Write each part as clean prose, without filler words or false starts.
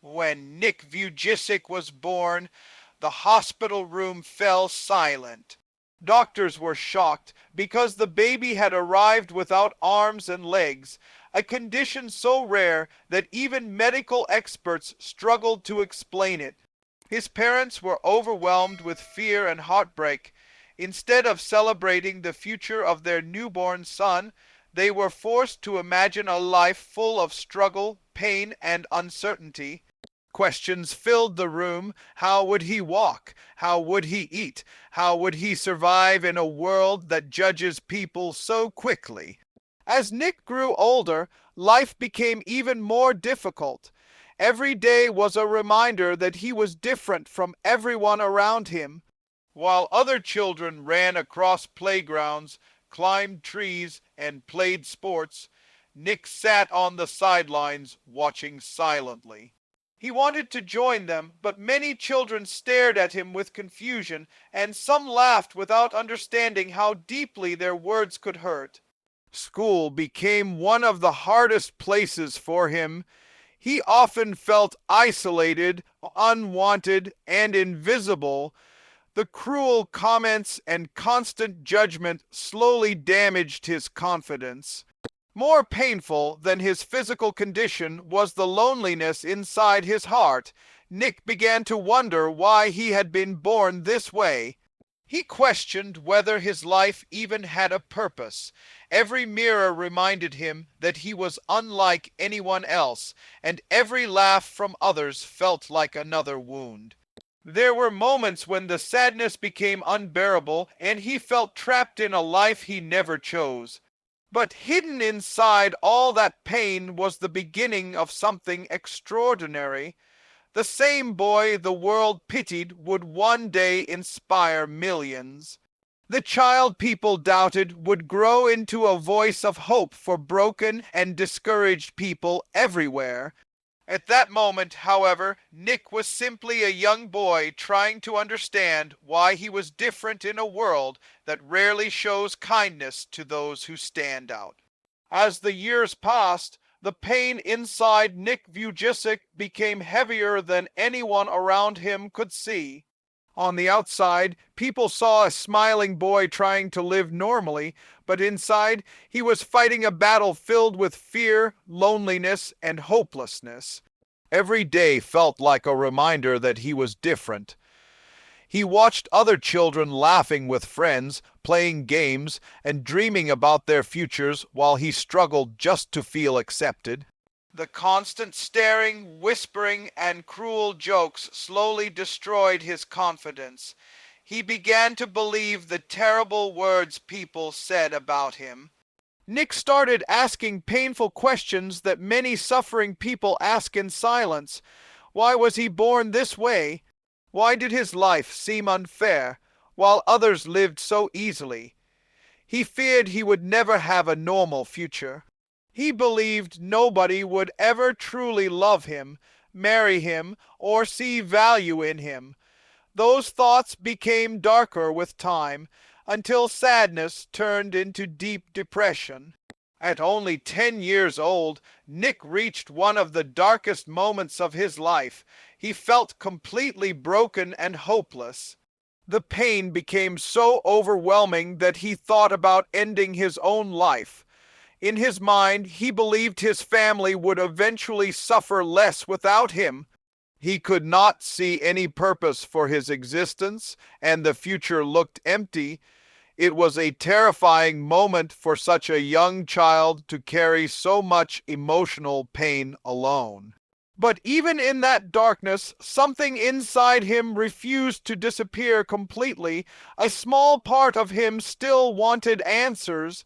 When Nick Vujicic was born, the hospital room fell silent. Doctors were shocked because the baby had arrived without arms and legs, a condition so rare that even medical experts struggled to explain it. His parents were overwhelmed with fear and heartbreak. Instead of celebrating the future of their newborn son, they were forced to imagine a life full of struggle, pain, and uncertainty. Questions filled the room. How would he walk? How would he eat? How would he survive in a world that judges people so quickly? As Nick grew older, life became even more difficult. Every day was a reminder that he was different from everyone around him. While other children ran across playgrounds, climbed trees, and played sports, Nick sat on the sidelines watching silently. He wanted to join them, but many children stared at him with confusion, and some laughed without understanding how deeply their words could hurt. School became one of the hardest places for him. He often felt isolated, unwanted, and invisible. The cruel comments and constant judgment slowly damaged his confidence. More painful than his physical condition was the loneliness inside his heart. Nick began to wonder why he had been born this way. He questioned whether his life even had a purpose. Every mirror reminded him that he was unlike anyone else, and every laugh from others felt like another wound. There were moments when the sadness became unbearable and he felt trapped in a life he never chose. But hidden inside all that pain was the beginning of something extraordinary. The same boy the world pitied would one day inspire millions. The child people doubted would grow into a voice of hope for broken and discouraged people everywhere. At that moment, however, Nick was simply a young boy trying to understand why he was different in a world that rarely shows kindness to those who stand out. As the years passed, the pain inside Nick Vujicic became heavier than anyone around him could see. On the outside, people saw a smiling boy trying to live normally, but inside, he was fighting a battle filled with fear, loneliness, and hopelessness. Every day felt like a reminder that he was different. He watched other children laughing with friends, playing games, and dreaming about their futures while he struggled just to feel accepted. The constant staring, whispering, and cruel jokes slowly destroyed his confidence. He began to believe the terrible words people said about him. Nick started asking painful questions that many suffering people ask in silence. Why was he born this way? Why did his life seem unfair, while others lived so easily? He feared he would never have a normal future. He believed nobody would ever truly love him, marry him, or see value in him. Those thoughts became darker with time, until sadness turned into deep depression. At only 10 years old, Nick reached one of the darkest moments of his life. He felt completely broken and hopeless. The pain became so overwhelming that he thought about ending his own life. In his mind, he believed his family would eventually suffer less without him. He could not see any purpose for his existence, and the future looked empty. It was a terrifying moment for such a young child to carry so much emotional pain alone. But even in that darkness, something inside him refused to disappear completely. A small part of him still wanted answers.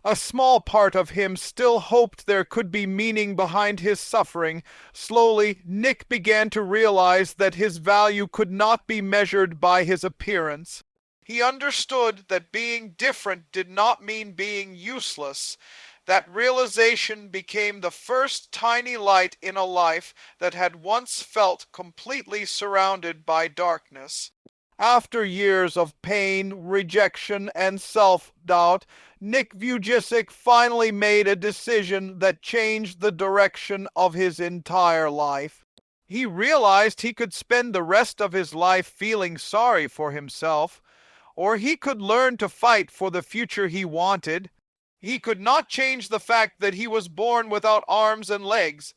A small part of him still hoped there could be meaning behind his suffering. Slowly, Nick began to realize that his value could not be measured by his appearance. He understood that being different did not mean being useless. That realization became the first tiny light in a life that had once felt completely surrounded by darkness. After years of pain, rejection, and self-doubt, Nick Vujicic finally made a decision that changed the direction of his entire life. He realized he could spend the rest of his life feeling sorry for himself, or he could learn to fight for the future he wanted. He could not change the fact that he was born without arms and legs,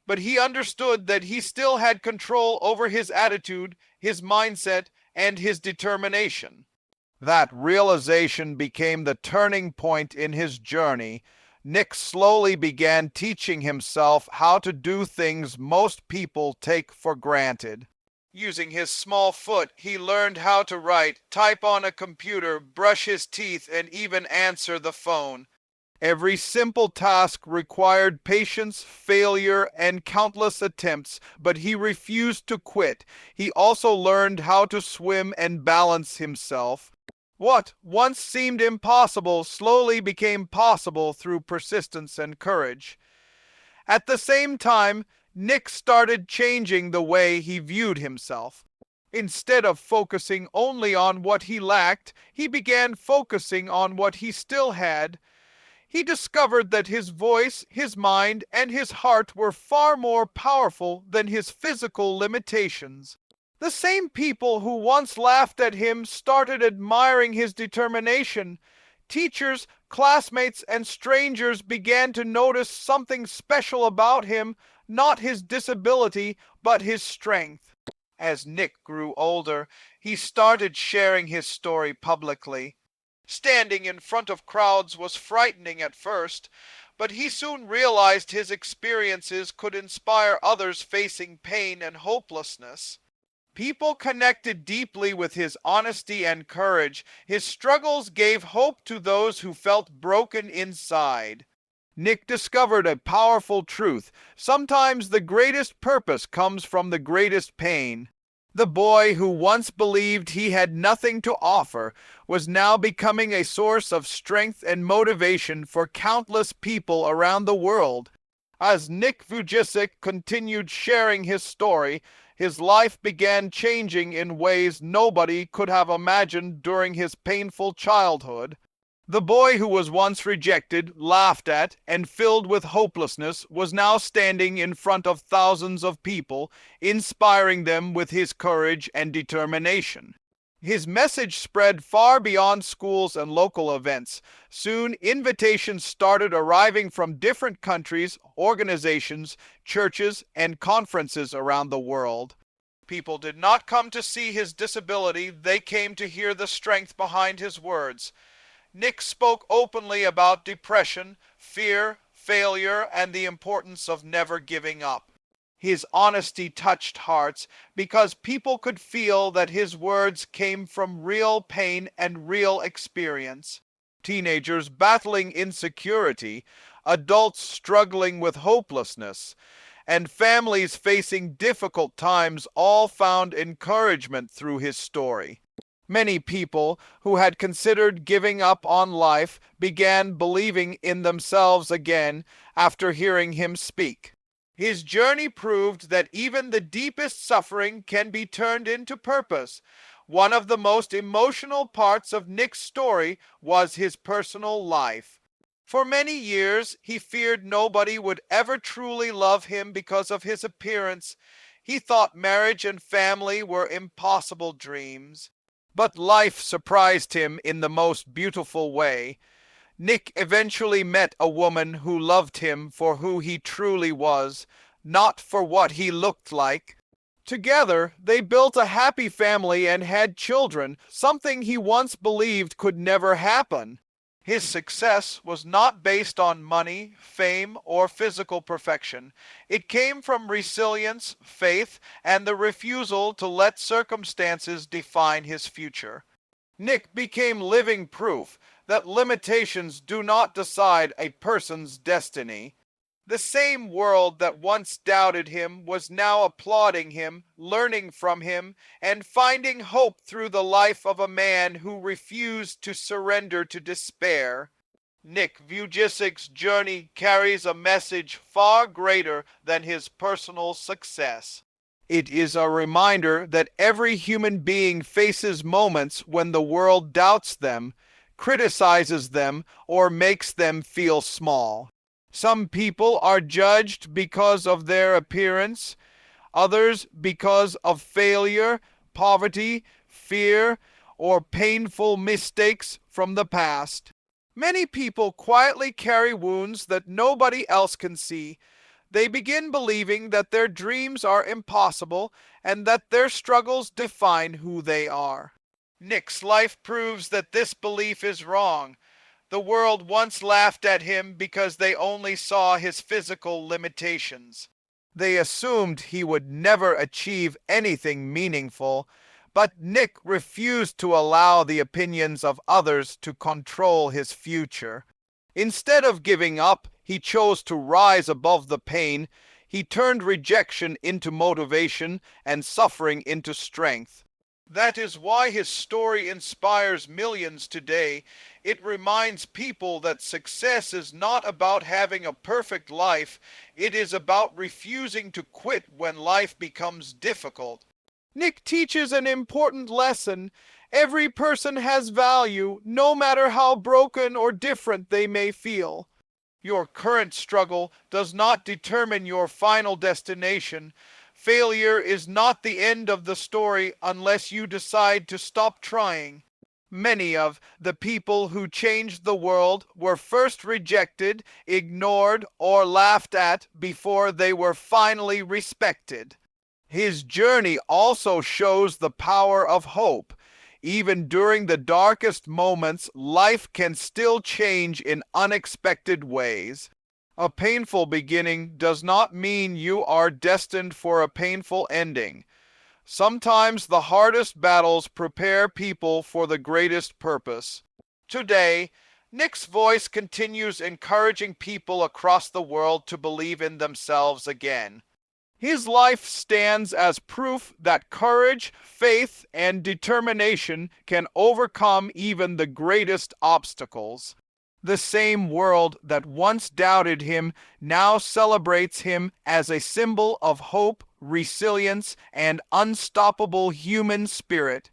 but he understood that he still had control over his attitude, his mindset, and his determination. That realization became the turning point in his journey. Nick slowly began teaching himself how to do things most people take for granted. Using his small foot, he learned how to write, type on a computer, brush his teeth, and even answer the phone. Every simple task required patience, failure, and countless attempts, but he refused to quit. He also learned how to swim and balance himself. What once seemed impossible slowly became possible through persistence and courage. At the same time, Nick started changing the way he viewed himself. Instead of focusing only on what he lacked, he began focusing on what he still had. He discovered that his voice, his mind, and his heart were far more powerful than his physical limitations. The same people who once laughed at him started admiring his determination. Teachers, classmates, and strangers began to notice something special about him, not his disability, but his strength. As Nick grew older, he started sharing his story publicly. Standing in front of crowds was frightening at first, but he soon realized his experiences could inspire others facing pain and hopelessness. People connected deeply with his honesty and courage. His struggles gave hope to those who felt broken inside. Nick discovered a powerful truth. Sometimes the greatest purpose comes from the greatest pain. The boy who once believed he had nothing to offer was now becoming a source of strength and motivation for countless people around the world. As Nick Vujicic continued sharing his story, his life began changing in ways nobody could have imagined during his painful childhood. The boy who was once rejected, laughed at, and filled with hopelessness was now standing in front of thousands of people, inspiring them with his courage and determination. His message spread far beyond schools and local events. Soon, invitations started arriving from different countries, organizations, churches, and conferences around the world. People did not come to see his disability, they came to hear the strength behind his words. Nick spoke openly about depression, fear, failure, and the importance of never giving up. His honesty touched hearts because people could feel that his words came from real pain and real experience. Teenagers battling insecurity, adults struggling with hopelessness, and families facing difficult times all found encouragement through his story. Many people who had considered giving up on life began believing in themselves again after hearing him speak. His journey proved that even the deepest suffering can be turned into purpose. One of the most emotional parts of Nick's story was his personal life. For many years, he feared nobody would ever truly love him because of his appearance. He thought marriage and family were impossible dreams. But life surprised him in the most beautiful way. Nick eventually met a woman who loved him for who he truly was, not for what he looked like. Together, they built a happy family and had children, something he once believed could never happen. His success was not based on money, fame, or physical perfection. It came from resilience, faith, and the refusal to let circumstances define his future. Nick became living proof that limitations do not decide a person's destiny. The same world that once doubted him was now applauding him, learning from him, and finding hope through the life of a man who refused to surrender to despair. Nick Vujicic's journey carries a message far greater than his personal success. It is a reminder that every human being faces moments when the world doubts them, criticizes them, or makes them feel small. Some people are judged because of their appearance. others because of failure, poverty, fear, or painful mistakes from the past. Many people quietly carry wounds that nobody else can see. They begin believing that their dreams are impossible and that their struggles define who they are. Nick's life proves that this belief is wrong. The world once laughed at him because they only saw his physical limitations. They assumed he would never achieve anything meaningful, but Nick refused to allow the opinions of others to control his future. Instead of giving up, he chose to rise above the pain. He turned rejection into motivation and suffering into strength. That is why his story inspires millions today. It reminds people that success is not about having a perfect life. It is about refusing to quit when life becomes difficult. Nick teaches an important lesson. Every person has value, no matter how broken or different they may feel. Your current struggle does not determine your final destination. Failure is not the end of the story unless you decide to stop trying. Many of the people who changed the world were first rejected, ignored, or laughed at before they were finally respected. His journey also shows the power of hope. Even during the darkest moments, life can still change in unexpected ways. A painful beginning does not mean you are destined for a painful ending. Sometimes the hardest battles prepare people for the greatest purpose. Today, Nick's voice continues encouraging people across the world to believe in themselves again. His life stands as proof that courage, faith, and determination can overcome even the greatest obstacles. The same world that once doubted him now celebrates him as a symbol of hope, resilience, and unstoppable human spirit.